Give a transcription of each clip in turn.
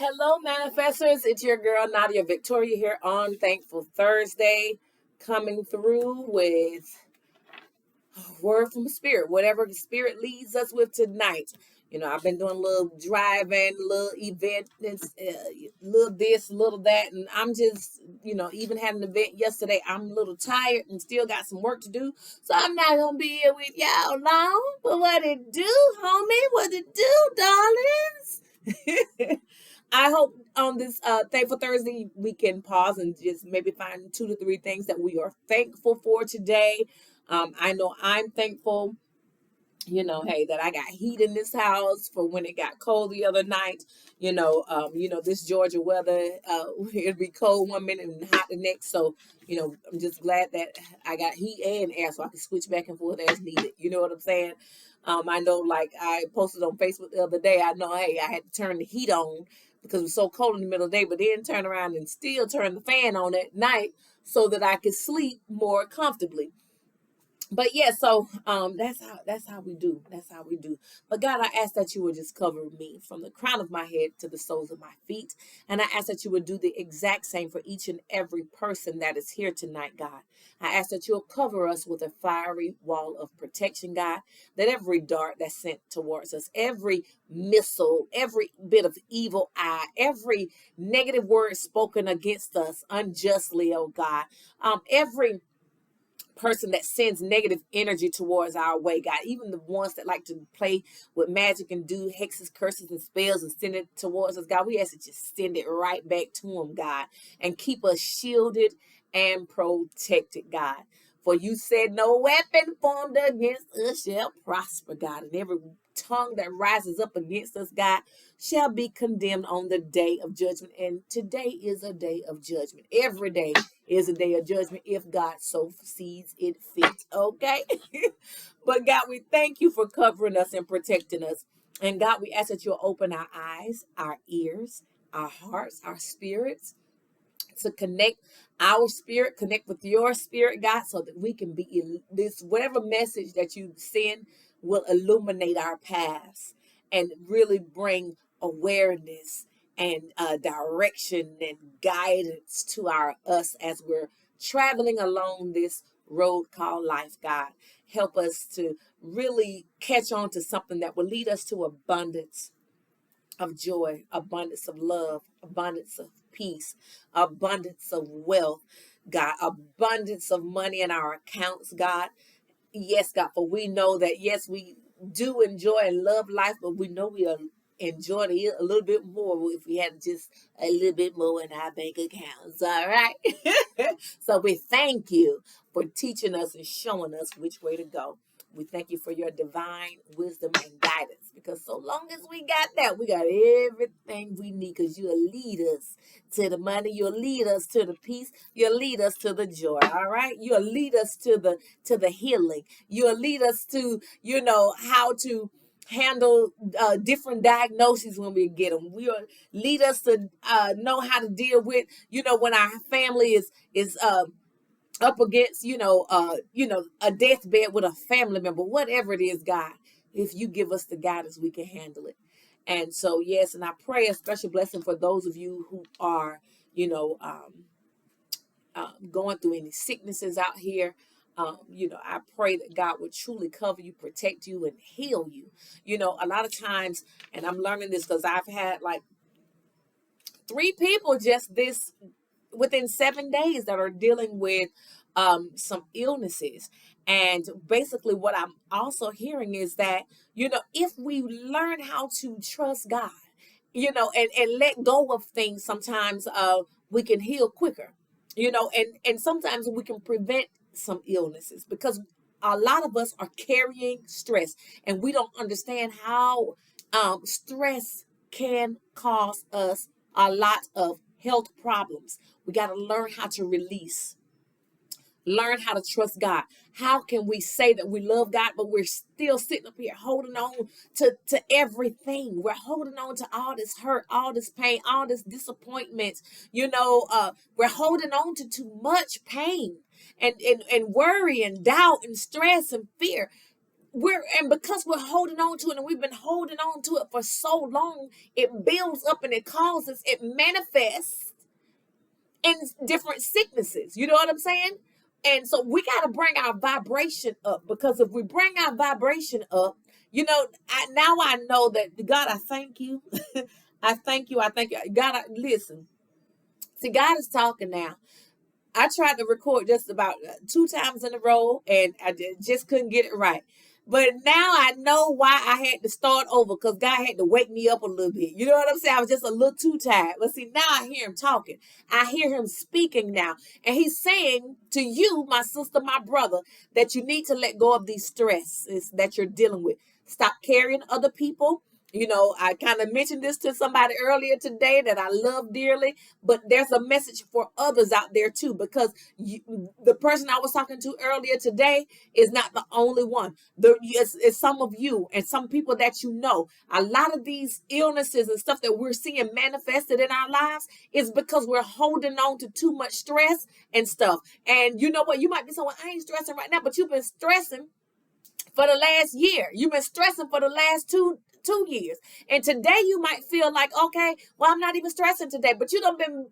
Hello, manifestors. It's your girl Nadia Victoria here on Thankful Thursday, coming through with a word from the Spirit, whatever the Spirit leads us with tonight. I've been doing a little driving, little event, little this, little that, and I'm just, even had an event yesterday. I'm a little tired and still got some work to do, so I'm not gonna be here with y'all long. But what it do, homie? What it do, darlings? I hope on this Thankful Thursday we can pause and just maybe find 2 to 3 things that we are thankful for today. I know I'm thankful, hey, that I got heat in this house for when it got cold the other night. This Georgia weather, it'll be cold one minute and hot the next. So, I'm just glad that I got heat and air so I can switch back and forth as needed. You know what I'm saying? I know, like I posted on Facebook the other day, I know, hey, I had to turn the heat on because it was so cold in the middle of the day, but then turn around and still turn the fan on at night so that I could sleep more comfortably. But yeah, so that's how we do. That's how we do. But God, I ask that you would just cover me from the crown of my head to the soles of my feet. And I ask that you would do the exact same for each and every person that is here tonight, God. I ask that you'll cover us with a fiery wall of protection, God. That every dart that's sent towards us, every missile, every bit of evil eye, every negative word spoken against us unjustly, oh God, every person that sends negative energy towards our way, God, even the ones that like to play with magic and do hexes, curses, and spells and send it towards us, God, we ask that you send it right back to them, God, and keep us shielded and protected, God. For you said no weapon formed against us shall prosper, God, and every tongue that rises up against us, God, shall be condemned on the day of judgment. And today is a day of judgment. Every day is a day of judgment if God so sees it fit. Okay. But God, we thank you for covering us and protecting us. And God, we ask that you'll open our eyes, our ears, our hearts, our spirits to connect our spirit, connect with your spirit, God, so that we can be this, whatever message that you send will illuminate our paths and really bring awareness and direction and guidance to us as we're traveling along this road called life. God, help us to really catch on to something that will lead us to abundance of joy, abundance of love, abundance of peace, abundance of wealth, God, abundance of money in our accounts, God. Yes, God, for we know that, yes, we do enjoy and love life, but we know we are enjoying it a little bit more if we had just a little bit more in our bank accounts. All right. So we thank you for teaching us and showing us which way to go. We thank you for your divine wisdom and guidance, because so long as we got that, we got everything we need, because you'll lead us to the money, you'll lead us to the peace, you'll lead us to the joy. All right, you'll lead us to the healing, you'll lead us to how to handle different diagnoses when we get them. Will lead us to know how to deal with when our family is up against a deathbed with a family member, whatever it is, God. If you give us the guidance, we can handle it. And so, yes, and I pray a special blessing for those of you who are going through any sicknesses out here. I pray that God would truly cover you, protect you, and heal you. A lot of times, and I'm learning this because I've had like 3 people just this within 7 days that are dealing with some illnesses. And basically, what I'm also hearing is that, if we learn how to trust God, and let go of things, sometimes we can heal quicker, and sometimes we can prevent some illnesses, because a lot of us are carrying stress and we don't understand how stress can cause us a lot of health problems. We got to learn how to release, learn how to trust God. How can we say that we love God, but we're still sitting up here holding on to everything? We're holding on to all this hurt, all this pain, all this disappointment. We're holding on to too much pain and worry and doubt and stress and fear. because we're holding on to it, and we've been holding on to it for so long, it builds up and it manifests in different sicknesses. You know what I'm saying? And so we got to bring our vibration up, because if we bring our vibration up, now I know that, God, I thank you. I thank you. I thank you. God, listen. See, God is talking now. I tried to record just about 2 times in a row, and I just couldn't get it right. But now I know why I had to start over, because God had to wake me up a little bit. You know what I'm saying? I was just a little too tired. But see, now I hear him talking. I hear him speaking now. And he's saying to you, my sister, my brother, that you need to let go of these stresses that you're dealing with. Stop carrying other people. I kind of mentioned this to somebody earlier today that I love dearly, but there's a message for others out there too, because the person I was talking to earlier today is not the only one. It's some of you and some people that a lot of these illnesses and stuff that we're seeing manifested in our lives is because we're holding on to too much stress and stuff. And you know what? You might be saying, well, I ain't stressing right now, but you've been stressing for the last year. You've been stressing for the last two years. And today you might feel like, okay, well, I'm not even stressing today, but you done been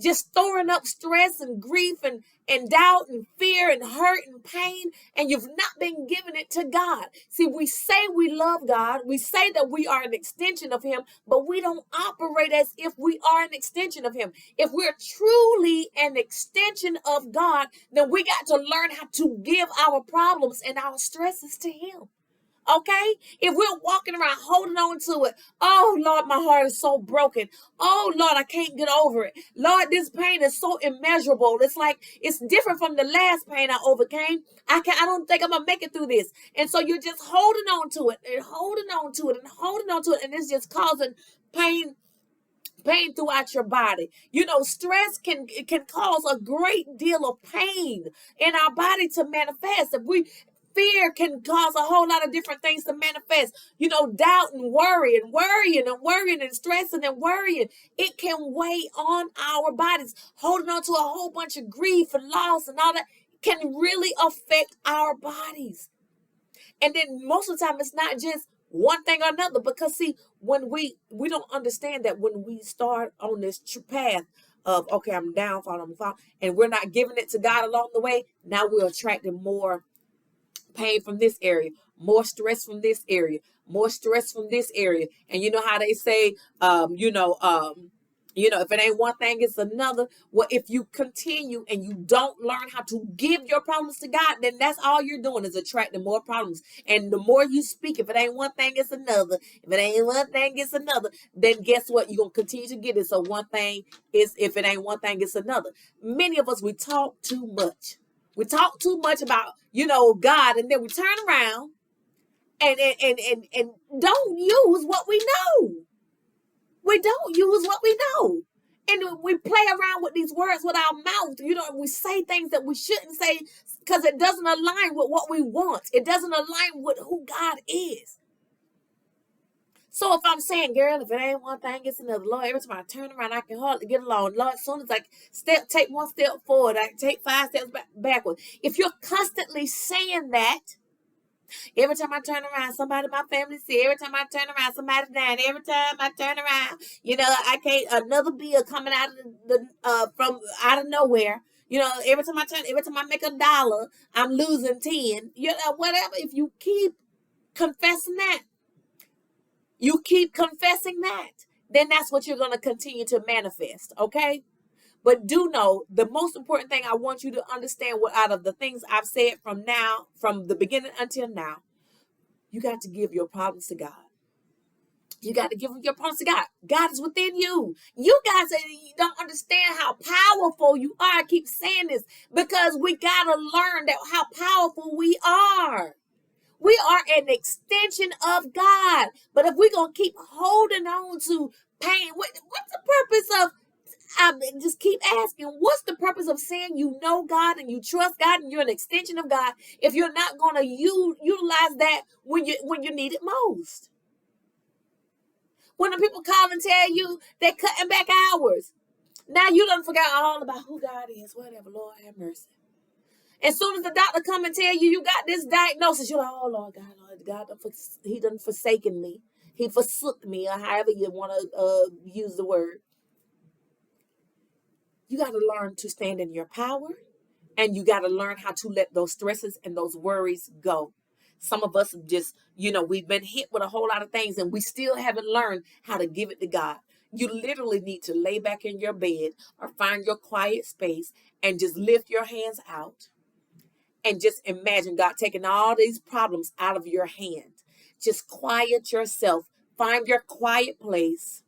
just storing up stress and grief and doubt and fear and hurt and pain, and you've not been giving it to God. See, we say we love God. We say that we are an extension of him, but we don't operate as if we are an extension of him. If we're truly an extension of God, then we got to learn how to give our problems and our stresses to him. Okay? If we're walking around holding on to it, oh Lord, my heart is so broken. Oh Lord, I can't get over it. Lord, this pain is so immeasurable. It's like it's different from the last pain I overcame. I don't think I'm gonna make it through this. And so you're just holding on to it and holding on to it and holding on to it, and it's just causing pain throughout your body. Stress can cause a great deal of pain in our body to manifest. Fear can cause a whole lot of different things to manifest. Doubt and worrying and stressing and worrying. It can weigh on our bodies. Holding on to a whole bunch of grief and loss and all that can really affect our bodies. And then most of the time, it's not just one thing or another, because see, when we don't understand that when we start on this path of, okay, I'm down, and we're not giving it to God along the way, now we're attracting more pain from this area, more stress from this area, more stress from this area. And you know how they say, if it ain't one thing, it's another. Well, if you continue and you don't learn how to give your problems to God, then that's all you're doing is attracting more problems. And the more you speak, if it ain't one thing, it's another. If it ain't one thing, it's another. Then guess what? You're going to continue to get it. So one thing is, if it ain't one thing, it's another. Many of us, we talk too much. We talk too much about, God, and then we turn around and don't use what we know. We don't use what we know. And we play around with these words with our mouth. We say things that we shouldn't say because it doesn't align with what we want. It doesn't align with who God is. So if I'm saying, girl, if it ain't one thing, it's another. Lord, every time I turn around, I can hardly get along. Lord, as soon as I take one step forward, I take 5 steps backward. If you're constantly saying that, every time I turn around, somebody in my family sick. Every time I turn around, somebody's dying. Every time I turn around, I can't, another bill coming out of from out of nowhere. Every time I make $1, I'm losing 10. Whatever. If you keep confessing that, then that's what you're going to continue to manifest, okay? But do know, the most important thing I want you to understand, what out of the things I've said from the beginning until now, you got to give your problems to God. You got to give your problems to God. God is within you. You guys don't understand how powerful you are. I keep saying this because we got to learn that how powerful we are. We are an extension of God. But if we're going to keep holding on to pain, what's the purpose of, I just keep asking, what's the purpose of saying you know God and you trust God and you're an extension of God if you're not going to utilize that when you need it most? When the people call and tell you they're cutting back hours, now you done forgot all about who God is. Whatever, Lord have mercy. As soon as the doctor come and tell you you got this diagnosis, you're like, oh Lord God, he done forsaken me. He forsook me, or however you want to use the word. You got to learn to stand in your power, and you got to learn how to let those stresses and those worries go. Some of us just, we've been hit with a whole lot of things, and we still haven't learned how to give it to God. You literally need to lay back in your bed or find your quiet space and just lift your hands out and just imagine God taking all these problems out of your hand. Just quiet yourself. Find your quiet place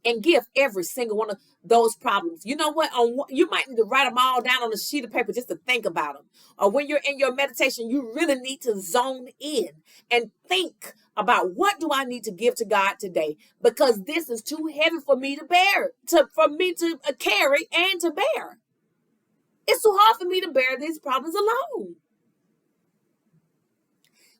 and give every single one of those problems. You know what? You might need to write them all down on a sheet of paper just to think about them. Or when you're in your meditation, you really need to zone in and think about, what do I need to give to God today? Because this is too heavy for me to bear, for me to carry and to bear. It's too hard for me to bear these problems alone.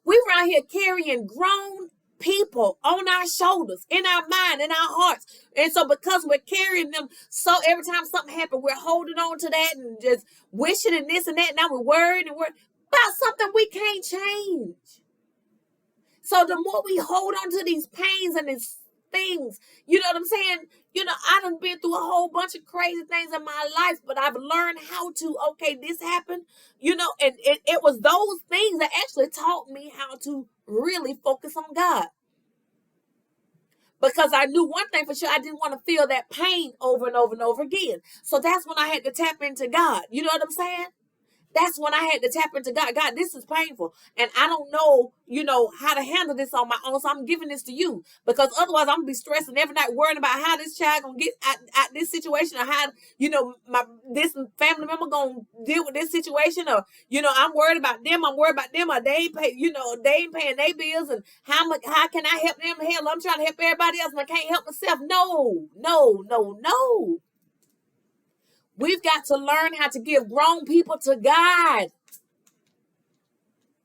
We're around here carrying grown people on our shoulders, in our mind, in our hearts. And so because we're carrying them, so every time something happens, we're holding on to that and just wishing and this and that. Now we're worried and worried about something we can't change. So the more we hold on to these pains and these things, you know what I'm saying? I done been through a whole bunch of crazy things in my life, but I've learned how to, okay, this happened, and it was those things that actually taught me how to really focus on God. Because I knew one thing for sure, I didn't want to feel that pain over and over and over again. So that's when I had to tap into God. You know what I'm saying? That's when I had to tap into God. God, this is painful. And I don't know, how to handle this on my own. So I'm giving this to you. Because otherwise I'm going to be stressing every night, worrying about how this child going to get out this situation, or how, this family member going to deal with this situation. Or, I'm worried about them. Or they ain't paying their bills. And how can I help them? Hell, I'm trying to help everybody else and I can't help myself. No. We've got to learn how to give grown people to God.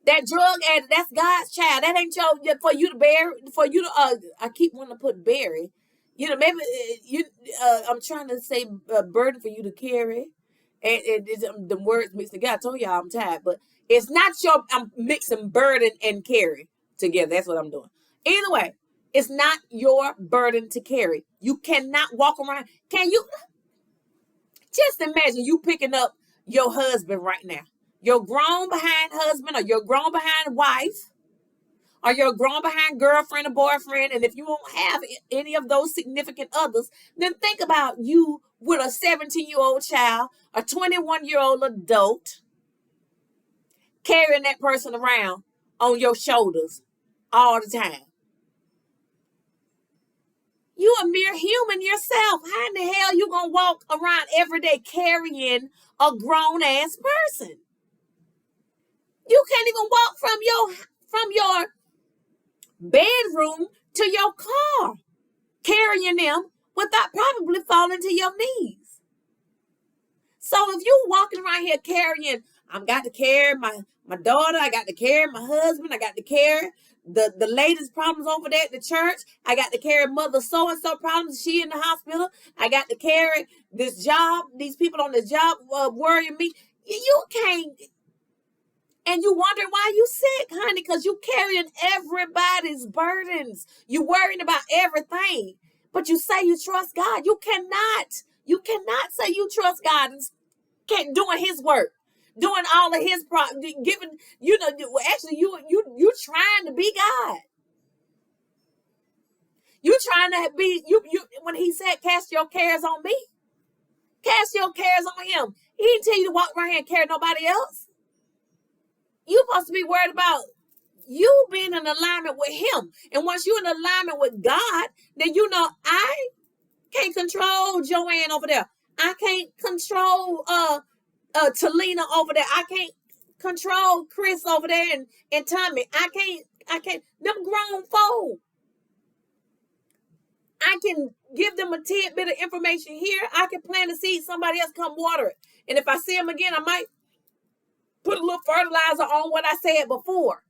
That drug addict, that's God's child. That ain't for you to bear, for you to, I keep wanting to put bury. Maybe I'm trying to say burden for you to carry. And the words mixed together. I told y'all I'm tired, but it's not I'm mixing burden and carry together. That's what I'm doing. Either way, it's not your burden to carry. You cannot walk around. Can you? Just imagine you picking up your husband right now. Your grown behind husband, or your grown behind wife, or your grown behind girlfriend or boyfriend. And if you won't have any of those significant others, then think about you with a 17-year-old child, a 21-year-old adult, carrying that person around on your shoulders all the time. You a mere human yourself. How in the hell you gonna walk around every day carrying a grown-ass person? You can't even walk from your bedroom to your car, carrying them without probably falling to your knees. So if you walking around here carrying, I've got to carry my daughter, I got to carry my husband, I got to carry the latest problems over there at the church, I got to carry mother so-and-so problems, she in the hospital, I got to carry this job, these people on the job worrying me. You can't. And you wondering why you sick, honey, because you carrying everybody's burdens. You worrying about everything. But you say you trust God. You cannot say you trust God and can't doing his work, doing all of his giving, actually you trying to be God. You trying to be you when he said cast your cares on me. Cast your cares on him. He didn't tell you to walk around here and carry nobody else. You're supposed to be worried about you being in alignment with him. And once you're in alignment with God, then I can't control Joanne over there. I can't control Talina over there. I can't control Chris over there and Tommy. I can't. Them grown folk. I can give them a tidbit of information here. I can plant a seed. Somebody else come water it. And if I see them again, I might put a little fertilizer on what I said before.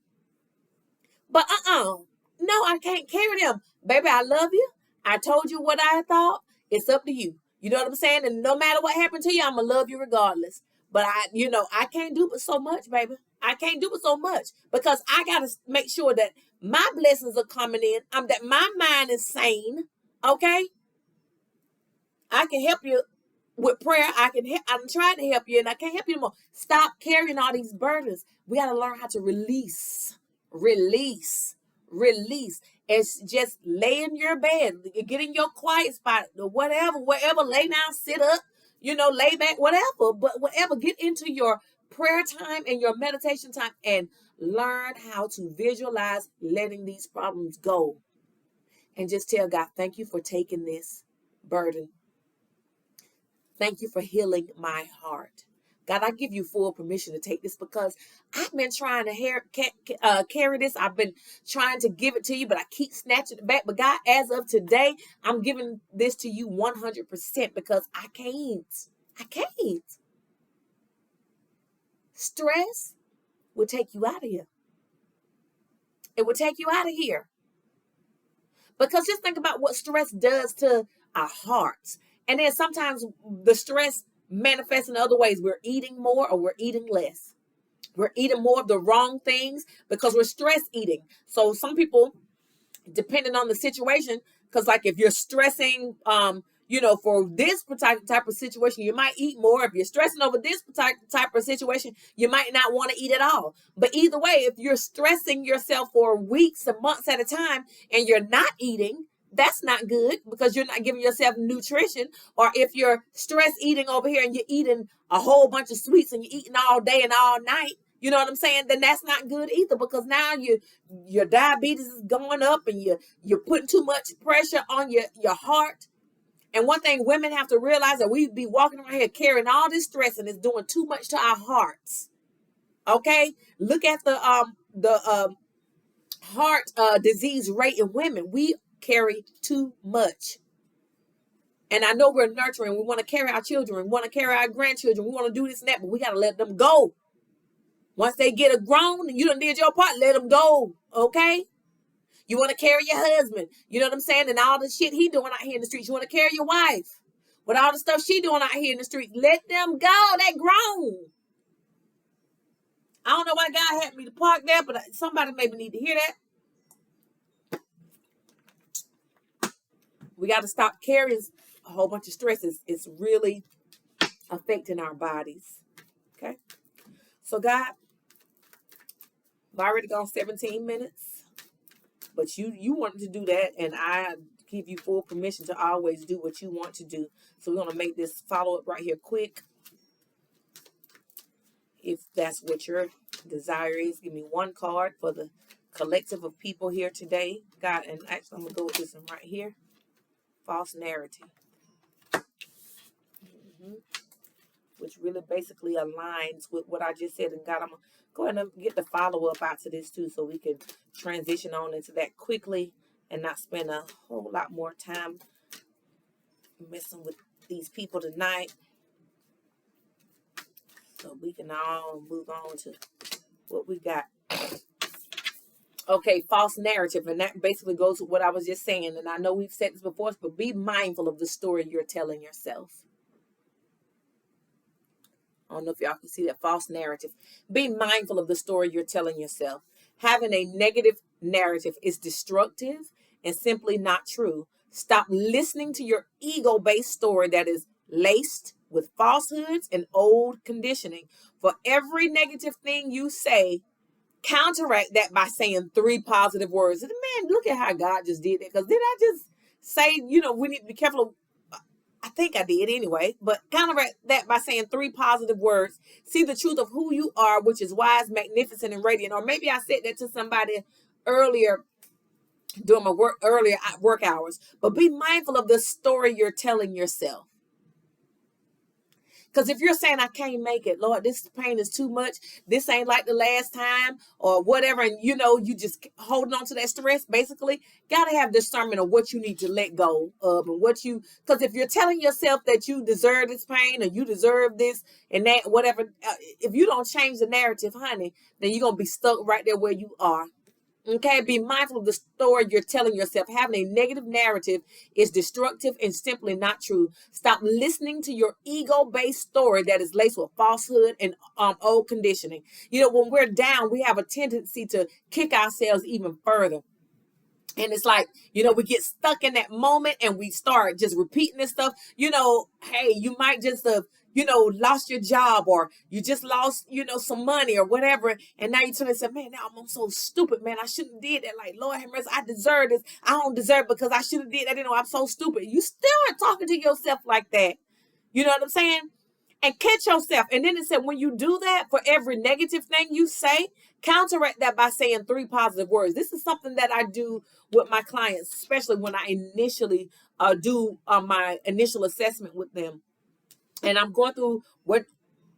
But no, I can't carry them. Baby, I love you. I told you what I thought. It's up to you. You know what I'm saying? And no matter what happened to you, I'm going to love you regardless. But I can't do but so much, baby. I can't do but so much because I got to make sure that my blessings are coming in. That my mind is sane. Okay. I can help you with prayer. I'm trying to help you and I can't help you anymore. Stop carrying all these burdens. We got to learn how to release. It's just lay in your bed, get in your quiet spot, wherever, lay down, sit up, lay back, whatever, but whatever, get into your prayer time and your meditation time and learn how to visualize letting these problems go and just tell God, thank you for taking this burden. Thank you for healing my heart. God, I give you full permission to take this because I've been trying to carry this. I've been trying to give it to you, but I keep snatching it back. But God, as of today, I'm giving this to you 100% because I can't. Stress will take you out of here. It will take you out of here. Because just think about what stress does to our hearts. And then sometimes the stress manifests in other ways. We're eating more or we're eating less. We're eating more of the wrong things because we're stress eating. So some people, depending on the situation, because like if you're stressing, for this type of situation, you might eat more. If you're stressing over this type of situation, you might not want to eat at all. But either way, if you're stressing yourself for weeks and months at a time and you're not eating, that's not good because you're not giving yourself nutrition. Or if you're stress eating over here and you're eating a whole bunch of sweets and you're eating all day and all night, you know what I'm saying? Then that's not good either because now your diabetes is going up and you're putting too much pressure on your heart. And one thing women have to realize that we be walking around here carrying all this stress and it's doing too much to our hearts. Okay? Look at the heart disease rate in women. We carry too much. And I know we're nurturing. We want to carry our children. We want to carry our grandchildren. We want to do this and that, but we got to let them go. Once they get a grown and you done did your part, let them go. Okay? You want to carry your husband. You know what I'm saying? And all the shit he doing out here in the streets. You want to carry your wife. With all the stuff she doing out here in the streets. Let them go. They grown. I don't know why God had me to park there, but somebody maybe need to hear that. We got to stop carrying a whole bunch of stress. It's really affecting our bodies. Okay? So God, I've already gone 17 minutes. But you wanted to do that, and I give you full permission to always do what you want to do. So we're going to make this follow-up right here quick. If that's what your desire is, give me one card for the collective of people here today. God, and actually I'm going to go with this one right here. False narrative. Which really basically aligns with what I just said. And God, I'm going to go ahead and get the follow-up out to this too so we can transition on into that quickly and not spend a whole lot more time messing with these people tonight. So we can all move on to what we got. Okay, false narrative. And that basically goes with what I was just saying. And I know we've said this before, but be mindful of the story you're telling yourself. I don't know if y'all can see that false narrative. Be mindful of the story you're telling yourself. Having a negative narrative is destructive and simply not true. Stop listening to your ego-based story that is laced with falsehoods and old conditioning. For every negative thing you say, counteract that by saying 3 positive words. And man, look at how God just did that. Because did I just say, we need to be careful? I think I did anyway, but counteract that by saying 3 positive words. See the truth of who you are, which is wise, magnificent, and radiant. Or maybe I said that to somebody earlier during my work hours. But be mindful of the story you're telling yourself. Because if you're saying, I can't make it, Lord, this pain is too much, this ain't like the last time, or whatever, and you just holding on to that stress, basically, got to have discernment of what you need to let go of, and because if you're telling yourself that you deserve this pain, or you deserve this, and that, whatever, if you don't change the narrative, honey, then you're going to be stuck right there where you are. Okay, be mindful of the story you're telling yourself. Having a negative narrative is destructive and simply not true. Stop listening to your ego-based story that is laced with falsehood and old conditioning. You know, when we're down, we have a tendency to kick ourselves even further. And it's like, you know, we get stuck in that moment and we start just repeating this stuff. You know, hey, you might just have, you know, lost your job, or you just lost, you know, some money or whatever. And now you turn and say, man, now I'm so stupid, man. I shouldn't have did that. Like, Lord have mercy, I deserve this. I don't deserve it because I should have did that. You know, I'm so stupid. You still are talking to yourself like that. You know what I'm saying? And catch yourself. And then it said, when you do that, for every negative thing you say, counteract that by saying 3 positive words. This is something that I do with my clients, especially when I initially do my initial assessment with them. And I'm going through what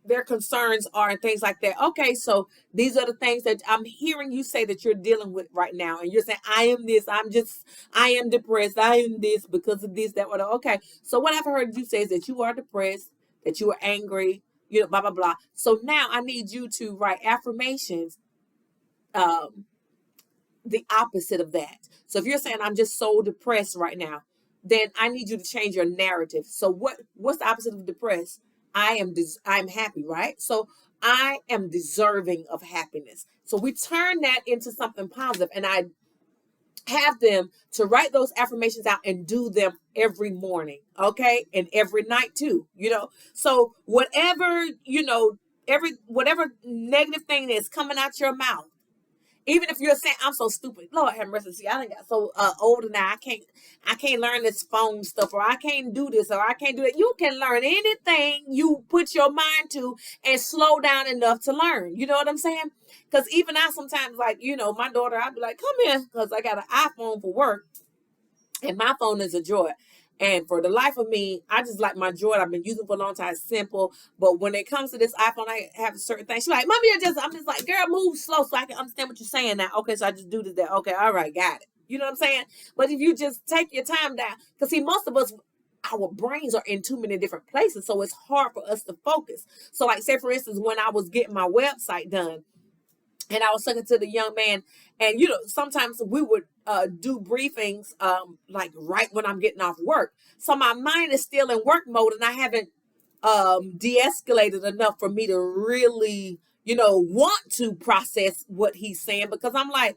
their concerns are and things like that. Okay, so these are the things that I'm hearing you say that you're dealing with right now. And you're saying, I am this, I am depressed, I am this because of this, that, whatever. Okay, so what I've heard you say is that you are depressed, that you are angry, you know, blah, blah, blah. So now I need you to write affirmations, the opposite of that. So if you're saying, I'm just so depressed right now, then I need you to change your narrative. So what's the opposite of depressed? I'm happy, right? So I am deserving of happiness. So we turn that into something positive, and I have them to write those affirmations out and do them every morning, okay? And every night too, you know. So whatever, you know, whatever negative thing that's coming out your mouth, even if you're saying, I'm so stupid, Lord have mercy. See, I done got so older now. I can't learn this phone stuff, or I can't do this, or I can't do that. You can learn anything you put your mind to and slow down enough to learn. You know what I'm saying? Because even I sometimes, like, you know, my daughter, I'd be like, come here, because I got an iPhone for work, and my phone is a Droid. And for the life of me, I just like my Droid. I've been using for a long time. It's simple. But when it comes to this iPhone, I have certain things. She's like, Mommy, I'm just like, girl, move slow so I can understand what you're saying now. Okay, so I just do this, that. Okay, all right, got it. You know what I'm saying? But if you just take your time down, because see, most of us, our brains are in too many different places. So it's hard for us to focus. So like, say, for instance, when I was getting my website done, and I was talking to the young man, and you know, sometimes we would do briefings like right when I'm getting off work. So my mind is still in work mode, and I haven't de-escalated enough for me to really, you know, want to process what he's saying, because I'm like,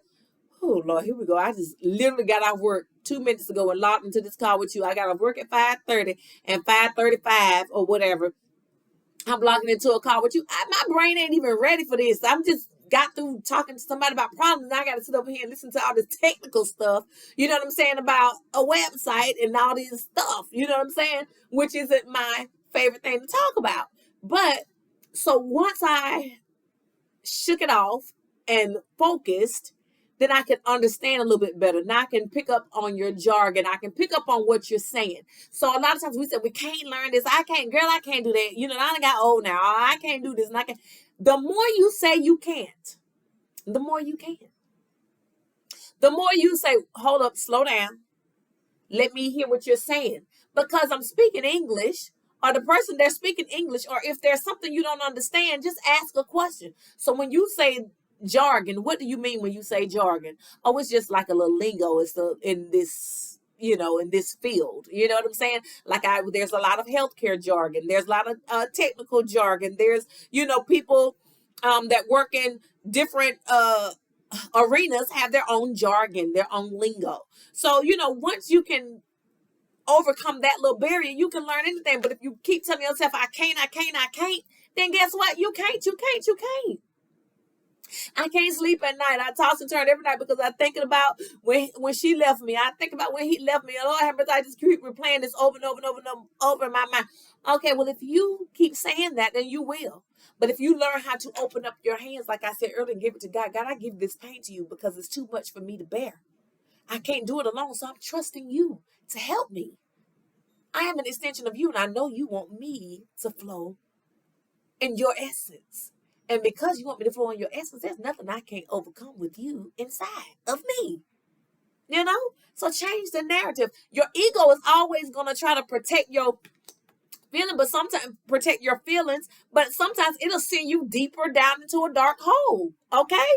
oh Lord, here we go. I just literally got off work 2 minutes ago and logged into this call with you. I got off work at 5:30 and 5:35 or whatever. I'm logging into a call with you. My brain ain't even ready for this. I'm just got through talking to somebody about problems. Now I got to sit over here and listen to all this technical stuff. You know what I'm saying, about a website and all this stuff. You know what I'm saying? Which isn't my favorite thing to talk about. But so once I shook it off and focused, then I can understand a little bit better. Now I can pick up on your jargon. I can pick up on what you're saying. So a lot of times we say, we can't learn this. I can't, girl, I can't do that. You know, I done got old now. I can't do this. And I can. The more you say you can't, the more you can. The more you say, hold up, slow down. Let me hear what you're saying. Because I'm speaking English, or the person that's speaking English, or if there's something you don't understand, just ask a question. So when you say jargon, what do you mean when you say jargon? Oh, it's just like a little lingo. It's in this, you know, in this field. You know what I'm saying? Like there's a lot of healthcare jargon. There's a lot of technical jargon. There's, you know, people that work in different arenas have their own jargon, their own lingo. So, you know, once you can overcome that little barrier, you can learn anything. But if you keep telling yourself, I can't, then guess what? You can't. I can't sleep at night. I toss and turn every night because I'm thinking about when she left me. I think about when he left me. Lord have mercy, I just keep replaying this over and over and over and over in my mind. Okay, well, if you keep saying that, then you will. But if you learn how to open up your hands, like I said earlier, and give it to God. God, I give this pain to you because it's too much for me to bear. I can't do it alone, so I'm trusting you to help me. I am an extension of you, and I know you want me to flow in your essence. And because you want me to flow in your essence, there's nothing I can't overcome with you inside of me. You know? So change the narrative. Your ego is always going to try to protect your feeling, but sometimes protect your feelings, but sometimes it'll send you deeper down into a dark hole. Okay?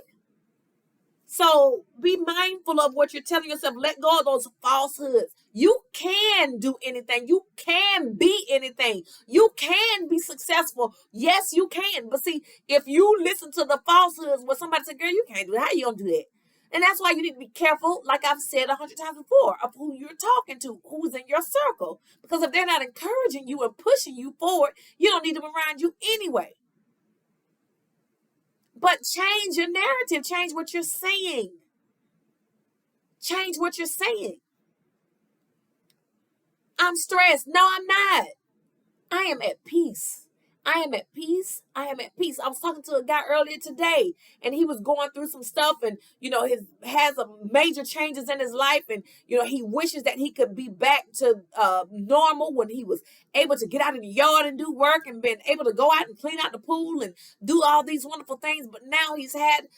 So be mindful of what you're telling yourself. Let go of those falsehoods. You can do anything. You can be anything. You can be successful. Yes, you can. But see, if you listen to the falsehoods where somebody says, girl, you can't do that. How you gonna do that? And that's why you need to be careful, like I've said 100 times before, of who you're talking to, who's in your circle. Because if they're not encouraging you and pushing you forward, you don't need them around you anyway. But change your narrative. Change what you're saying. Change what you're saying. I'm stressed. No, I'm not. I am at peace. I am at peace. I am at peace. I was talking to a guy earlier today, and he was going through some stuff, and has a major changes in his life, and he wishes that he could be back to normal when he was able to get out in the yard and do work, and been able to go out and clean out the pool and do all these wonderful things. But now he's had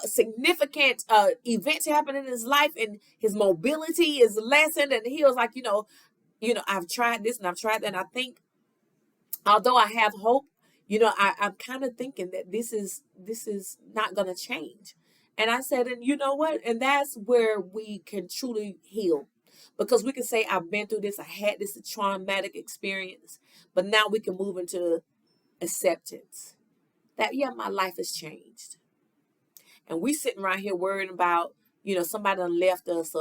significant events happen in his life, and his mobility is lessened. And he was like, I've tried this and I've tried that, and I think, although I have hope, I'm kind of thinking that this is not going to change. And I said, and you know what? And that's where we can truly heal, because we can say, I've been through this. I had this traumatic experience, but now we can move into acceptance that, yeah, my life has changed. And we sitting around here worrying about, somebody done left us,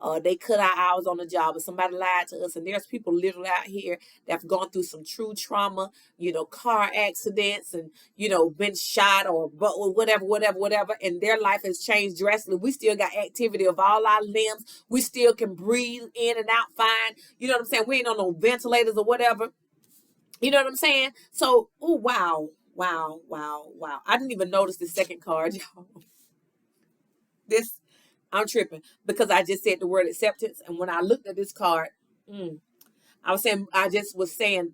or they cut our hours on the job, or somebody lied to us. And there's people literally out here that have gone through some true trauma, car accidents, and, been shot or whatever. And their life has changed drastically. We still got activity of all our limbs. We still can breathe in and out fine. You know what I'm saying? We ain't on no ventilators or whatever. You know what I'm saying? So, oh, wow. I didn't even notice the second card, y'all. I'm tripping because I just said the word acceptance. And when I looked at this card, I just was saying,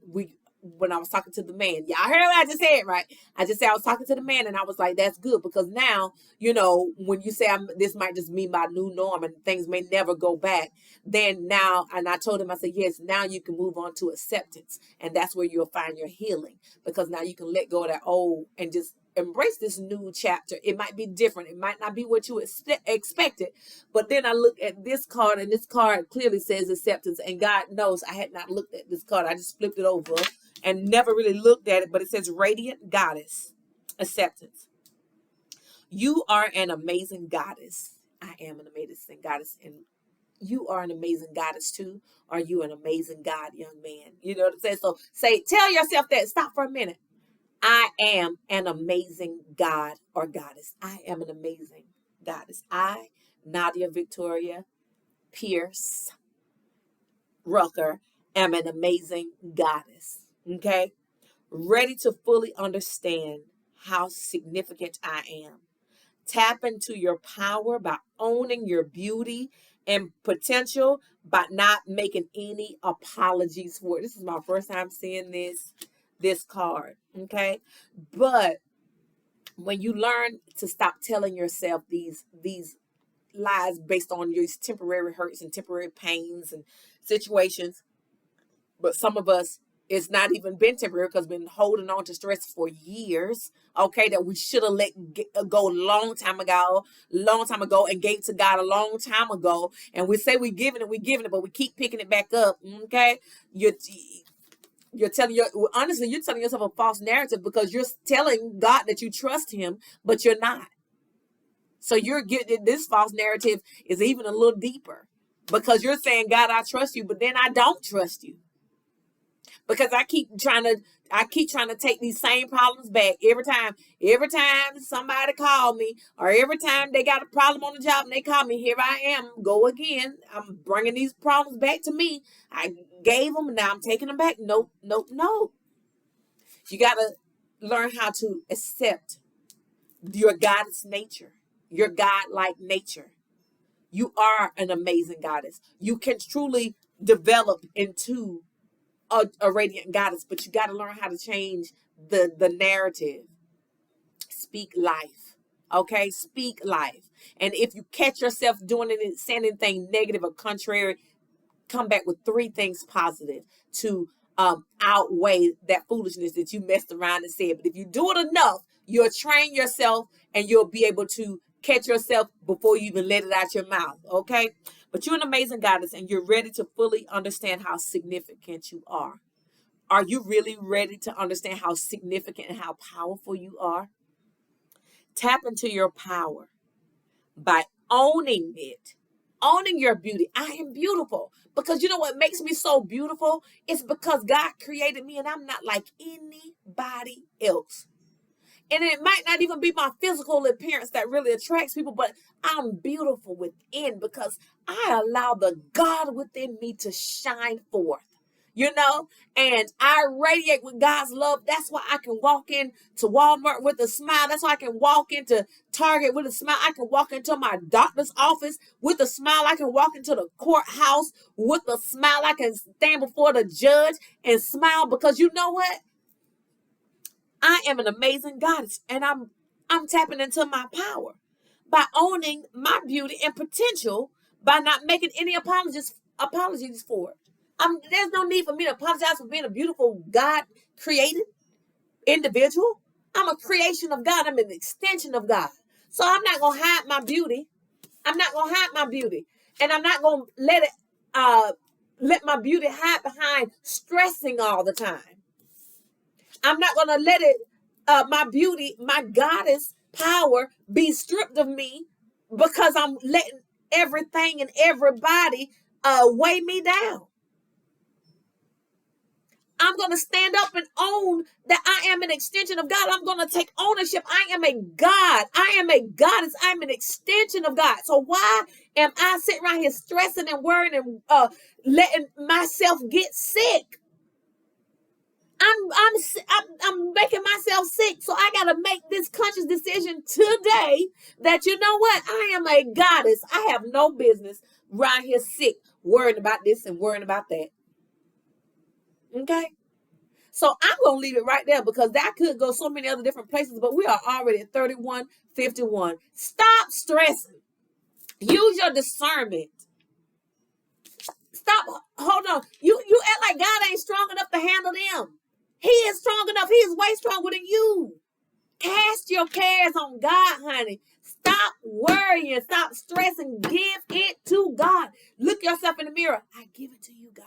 when I was talking to the man, y'all heard what I just said, right? I just said I was talking to the man, and I was like, that's good, because now, when you say this might just be my new norm and things may never go back, then now, and I told him, I said, yes, now you can move on to acceptance. And that's where you'll find your healing, because now you can let go of that old and just embrace this new chapter. It might be different. It might not be what you expected. But then I look at this card, and this card clearly says acceptance. And God knows I had not looked at this card. I just flipped it over and never really looked at it. But it says Radiant Goddess, acceptance. You are an amazing goddess. I am an amazing goddess. And you are an amazing goddess too. Are you an amazing God, young man? You know what I'm saying? So tell yourself that. Stop for a minute. I am an amazing God or goddess. I am an amazing goddess. I, Nadia Victoria Pierce Rucker, am an amazing goddess. Okay? Ready to fully understand how significant I am. Tap into your power by owning your beauty and potential, by not making any apologies for it. This is my first time seeing this card, okay? But when you learn to stop telling yourself these lies based on your temporary hurts and temporary pains and situations, but some of us, it's not even been temporary, because been holding on to stress for years, okay, that we should have let go a long time ago, and gave to God a long time ago. And we say we're giving it, but we keep picking it back up, okay? You're telling you're telling yourself a false narrative, because you're telling God that you trust him, but you're not. So you're getting this false narrative is even a little deeper, because you're saying, God, I trust you, but then I don't trust you, because I keep trying to take these same problems back every time somebody call me, or every time they got a problem on the job and they call me, here I am, go again. I'm bringing these problems back to me. I gave them, and now I'm taking them back. Nope. You got to learn how to accept your goddess nature, your God-like nature. You are an amazing goddess. You can truly develop into a radiant goddess, but you got to learn how to change the narrative. Speak life. Okay? Speak life. And if you catch yourself doing it, saying anything negative or contrary, come back with 3 things positive to outweigh that foolishness that you messed around and said. But if you do it enough, you'll train yourself, and you'll be able to catch yourself before you even let it out your mouth, okay? But you're an amazing goddess, and you're ready to fully understand how significant you are. Are you really ready to understand how significant and how powerful you are? Tap into your power by owning it, owning your beauty. I am beautiful. Because you know what makes me so beautiful? It's because God created me and I'm not like anybody else. And it might not even be my physical appearance that really attracts people, but I'm beautiful within because I allow the God within me to shine forth. You know, and I radiate with God's love. That's why I can walk in to Walmart with a smile. That's why I can walk into Target with a smile. I can walk into my doctor's office with a smile. I can walk into the courthouse with a smile. I can stand before the judge and smile because you know what? I am an amazing goddess, and I'm tapping into my power by owning my beauty and potential by not making any apologies for it. There's no need for me to apologize for being a beautiful God-created individual. I'm a creation of God. I'm an extension of God. So I'm not going to hide my beauty. I'm not going to hide my beauty. And I'm not going to let my beauty hide behind stressing all the time. I'm not going to let my beauty, my goddess power be stripped of me because I'm letting everything and everybody weigh me down. I'm going to stand up and own that I am an extension of God. I'm going to take ownership. I am a God. I am a goddess. I'm an extension of God. So why am I sitting around here stressing and worrying and letting myself get sick? I'm making myself sick. So I got to make this conscious decision today that you know what? I am a goddess. I have no business around here sick, worrying about this and worrying about that. Okay? So I'm going to leave it right there because that could go so many other different places, but we are already at 31:51. Stop stressing. Use your discernment. Stop. Hold on. You act like God ain't strong enough to handle them. He is strong enough. He is way stronger than you. Cast your cares on God, honey. Stop worrying. Stop stressing. Give it to God. Look yourself in the mirror. I give it to you, God.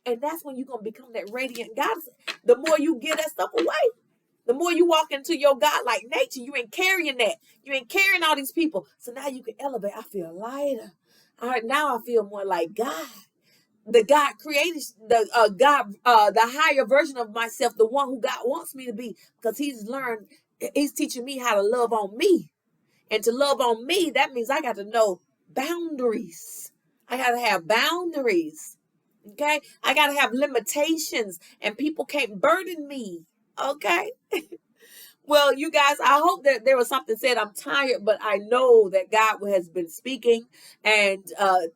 And that's when you're going to become that radiant goddess. The more you give that stuff away, the more you walk into your God-like nature. You ain't carrying that. You ain't carrying all these people. So now you can elevate. I feel lighter. All right, now I feel more like God. The God created, the higher version of myself, the one who God wants me to be. Because he's teaching me how to love on me. And to love on me, that means I got to know boundaries. I got to have boundaries. Okay, I got to have limitations and people can't burden me. Okay. Well, you guys, I hope that there was something said. I'm tired, but I know that God has been speaking, and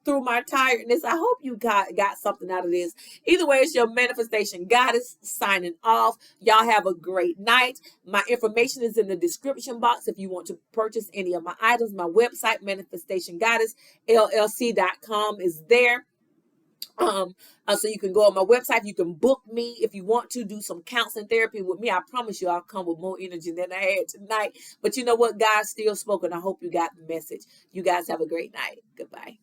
through my tiredness, I hope you got something out of this. Either way, it's your manifestation goddess signing off. Y'all have a great night. My information is in the description box if you want to purchase any of my items. My website, manifestationgoddessllc.com, is there. So you can go on my website. You can book me if you want to do some counseling therapy with me. I promise you I'll come with more energy than I had tonight. But you know what? God still spoke, and I hope you got the message. You guys have a great night. Goodbye.